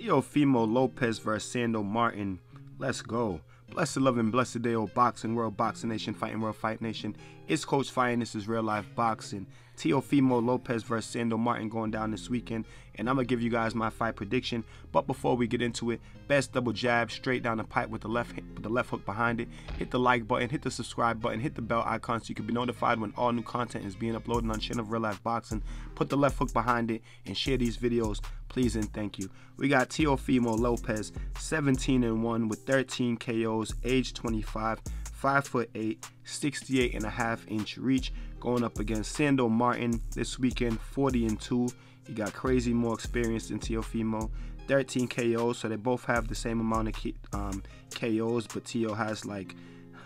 Teofimo Lopez versus Sandor Martin. Let's go. Blessed love and blessed day, old boxing world, boxing nation, fighting world, fight nation. It's Coach Fire and this is real life boxing. Teofimo Lopez versus Sandor Martin going down this weekend, and I'm gonna give you guys my fight prediction. But before we get into it, best double jab straight down the pipe with the left hook behind it. Hit the like button, hit the subscribe button, hit the bell icon so you can be notified when all new content is being uploaded on channel of Real Life Boxing. Put the left hook behind it and share these videos, please and thank you. We got Teofimo Lopez, 17-1 with 13 KOs, age 25, 5'8", 68.5-inch reach, going up against Sandor Martin this weekend, 40-2. He got crazy more experience than Teofimo, 13 KOs, so they both have the same amount of KOs, but Teo has like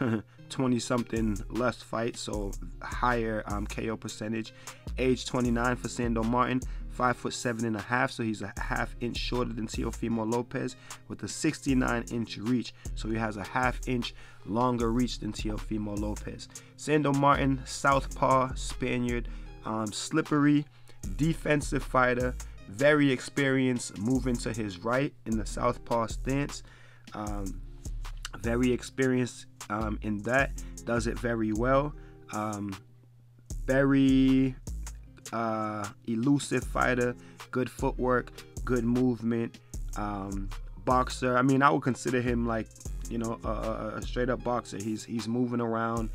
20-something less fights, so higher KO percentage. Age 29 for Sandor Martin, 5'7.5", so he's a half-inch shorter than Teofimo Lopez with a 69-inch reach, so he has a half-inch longer reach than Teofimo Lopez. Sandor Martin, southpaw Spaniard, slippery, defensive fighter, very experienced moving to his right in the southpaw stance. Very experienced in that, does it very well. Very elusive fighter, good footwork, good movement, boxer. I mean, I would consider him like, you know, a straight up boxer. He's moving around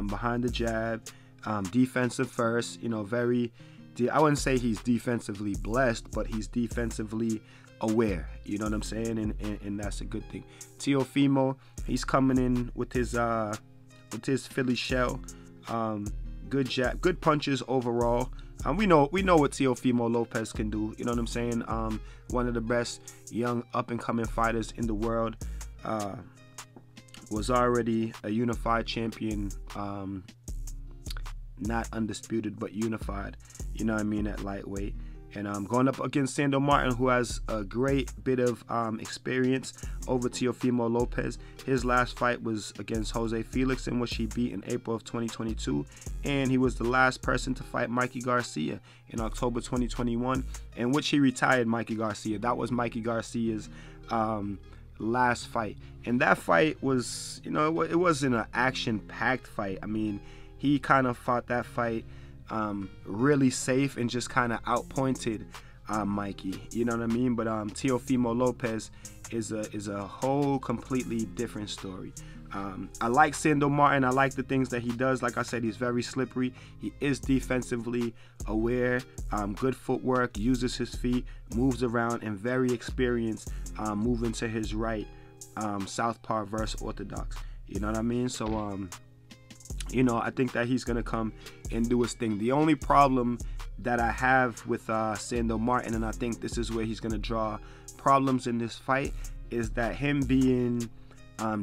behind the jab, defensive first, you know, very, I wouldn't say he's defensively blessed, but he's defensively aware, you know what I'm saying, and that's a good thing. Teofimo, he's coming in with his Philly shell, good jab, good punches overall. We know what Teofimo Lopez can do, you know what I'm saying. One of the best young up and coming fighters in the world, was already a unified champion, not undisputed but unified, you know what I mean, at lightweight. And going up against Sandor Martin, who has a great bit of experience over Teofimo Lopez. His last fight was against Jose Felix, in which he beat in April of 2022. And he was the last person to fight Mikey Garcia in October 2021, in which he retired Mikey Garcia. That was Mikey Garcia's last fight. And that fight was, you know, it wasn't an action-packed fight. I mean, he kind of fought that fight really safe and just kind of outpointed Mikey, you know what I mean. But Teofimo Lopez is a whole completely different story. I like Sandor Martin. I like the things that he does. Like I said, he's very slippery. He is defensively aware, good footwork, uses his feet, moves around, and very experienced moving to his right, southpaw versus orthodox, you know what I mean. So you know, I think that he's going to come and do his thing. The only problem that I have with Sandor Martin, and I think this is where he's going to draw problems in this fight, is that him being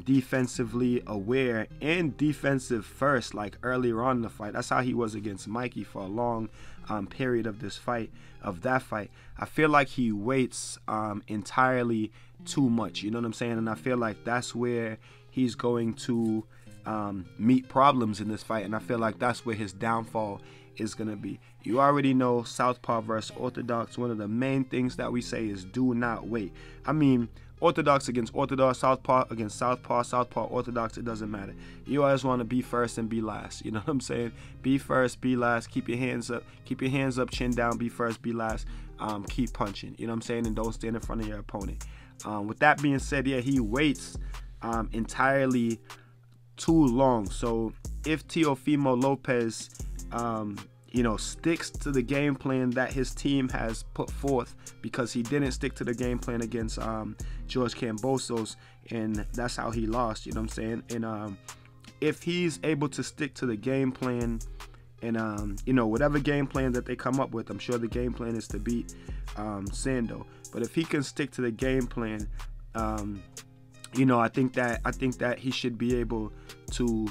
defensively aware and defensive first, like earlier on in the fight. That's how he was against Mikey for a long period of this fight, that fight. I feel like he waits entirely too much, you know what I'm saying? And I feel like that's where he's going to meet problems in this fight, and I feel like that's where his downfall is gonna be. You already know southpaw versus orthodox. One of the main things that we say is do not wait. I mean, orthodox against orthodox, southpaw against southpaw, southpaw orthodox, it doesn't matter. You always want to be first and be last, you know what I'm saying? Be first, be last, keep your hands up, chin down, be first, be last, keep punching, you know what I'm saying, and don't stand in front of your opponent. With that being said, yeah, he waits entirely too long. So if Teofimo Lopez you know, sticks to the game plan that his team has put forth, because he didn't stick to the game plan against George Kambosos, and that's how he lost, you know what I'm saying. And if he's able to stick to the game plan, and you know, whatever game plan that they come up with, I'm sure the game plan is to beat Sandor, but if he can stick to the game plan, you know, I think that he should be able to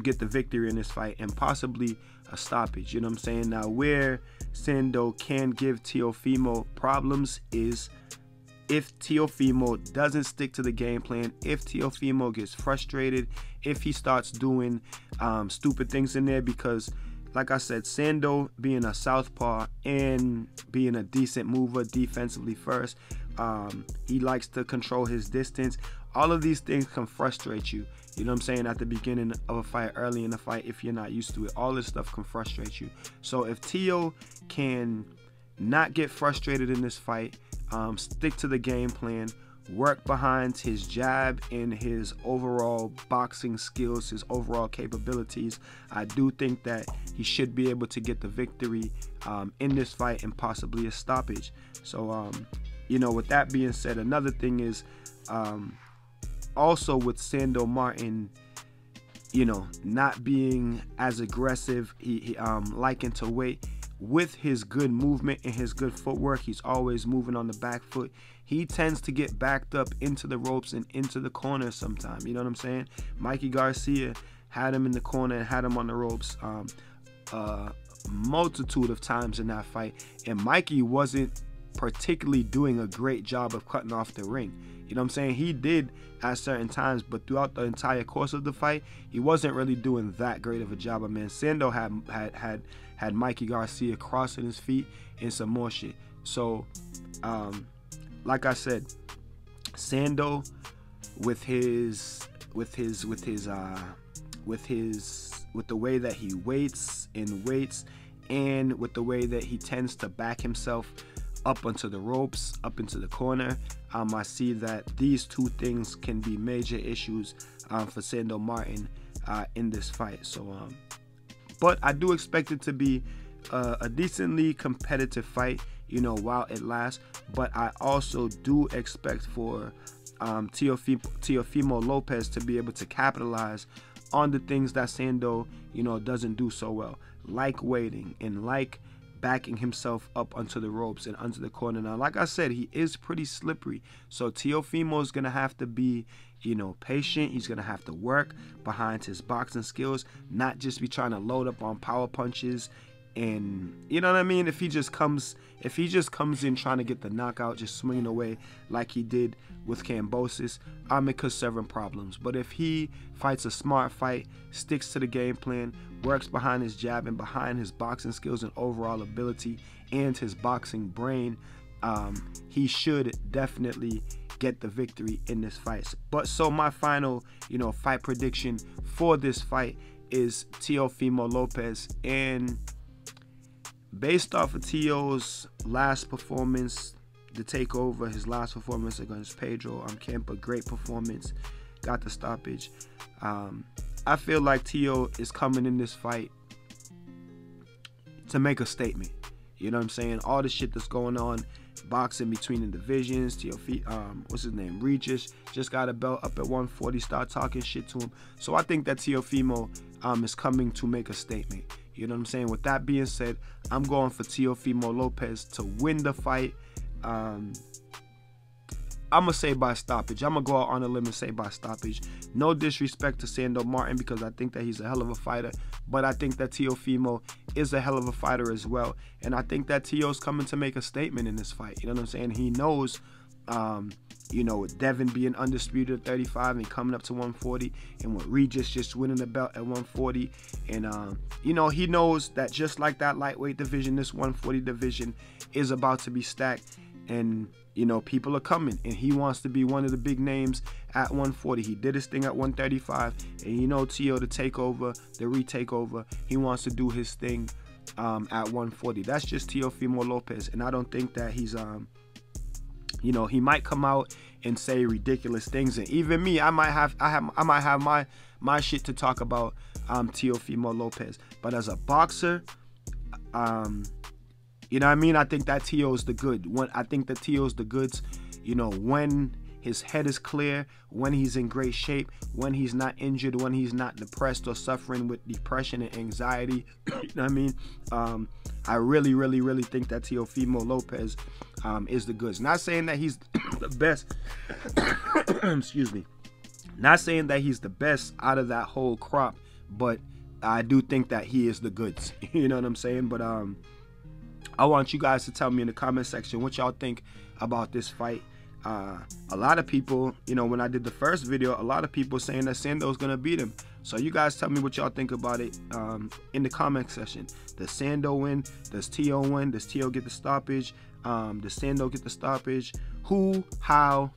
get the victory in this fight, and possibly a stoppage, you know what I'm saying. Now, where Sandor can give Teofimo problems is if Teofimo doesn't stick to the game plan, if Teofimo gets frustrated, if he starts doing stupid things in there, because like I said, Sandor being a southpaw and being a decent mover defensively first, He likes to control his distance. All of these things can frustrate you. You know what I'm saying? At the beginning of a fight, early in the fight, if you're not used to it, all this stuff can frustrate you. So if Teo can not get frustrated in this fight, stick to the game plan, work behind his jab and his overall boxing skills, his overall capabilities, I do think that he should be able to get the victory in this fight and possibly a stoppage. So, you know, with that being said, another thing is also with Sandor Martin, you know, not being as aggressive, he liking to wait. With his good movement and his good footwork, he's always moving on the back foot. He tends to get backed up into the ropes and into the corner sometimes. You know what I'm saying? Mikey Garcia had him in the corner and had him on the ropes a multitude of times in that fight. And Mikey wasn't particularly doing a great job of cutting off the ring. You know what I'm saying? He did at certain times, but throughout the entire course of the fight, he wasn't really doing that great of a job. I mean, Sandor had Mikey Garcia crossing his feet and some more shit. So, like I said, Sandor with the way that he waits, and with the way that he tends to back himself up onto the ropes, up into the corner, I see that these two things can be major issues for Sandor Martin in this fight. So, but I do expect it to be a decently competitive fight, you know, while it lasts. But I also do expect for Teofimo Lopez to be able to capitalize on the things that Sandor, you know, doesn't do so well, like waiting and like backing himself up onto the ropes and onto the corner. Now, like I said, he is pretty slippery. So Teofimo is going to have to be, you know, patient. He's going to have to work behind his boxing skills, not just be trying to load up on power punches. And you know what I mean? If he just comes in trying to get the knockout, just swinging away like he did with Kambosos, it could serve him problems. But if he fights a smart fight, sticks to the game plan, works behind his jab and behind his boxing skills and overall ability and his boxing brain, he should definitely get the victory in this fight. But so my final, you know, fight prediction for this fight is Teofimo Lopez. And based off of Teo's last performance, the takeover, his last performance against Pedro Campa, great performance, got the stoppage. I feel like Teo is coming in this fight to make a statement. You know what I'm saying? All the shit that's going on, boxing between the divisions. What's his name? Regis just got a belt up at 140. Start talking shit to him. So I think that Teofimo is coming to make a statement. You know what I'm saying? With that being said, I'm going for Teofimo Lopez to win the fight. I'm going to say by stoppage. I'm going to go out on a limb and say by stoppage. No disrespect to Sandor Martin, because I think that he's a hell of a fighter. But I think that Teofimo is a hell of a fighter as well. And I think that Teo's coming to make a statement in this fight. You know what I'm saying? He knows, you know, with Devin being undisputed at 35 and coming up to 140, and with Regis just winning the belt at 140. And, you know, he knows that just like that lightweight division, this 140 division is about to be stacked. And, you know, people are coming, and he wants to be one of the big names at 140. He did his thing at 135, and you know, Teo, the takeover, the retake over, he wants to do his thing at 140. That's just Teofimo Lopez, and I don't think that he's you know, he might come out and say ridiculous things, and even me, I might have my shit to talk about Teofimo Lopez. But as a boxer, you know what I mean? I think that Teo's the good. I think that Teo's the goods, you know, when his head is clear, when he's in great shape, when he's not injured, when he's not depressed or suffering with depression and anxiety. You know what I mean? I really, really, really think that Teofimo Lopez is the goods. Not saying that he's the best. Excuse me. Not saying that he's the best out of that whole crop, but I do think that he is the goods. You know what I'm saying? But I want you guys to tell me in the comment section what y'all think about this fight. A lot of people, you know, when I did the first video, a lot of people saying that Sandor's gonna beat him. So you guys tell me what y'all think about it in the comment section. Does Sandor win? Does Teo win? Does Teo get the stoppage? Does Sandor get the stoppage? who, how,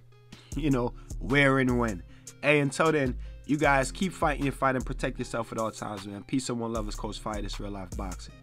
you know, where and when. Hey, until then, you guys keep fighting your fight and protect yourself at all times, man. Peace and one love. It's Coach Fire. This real life boxing.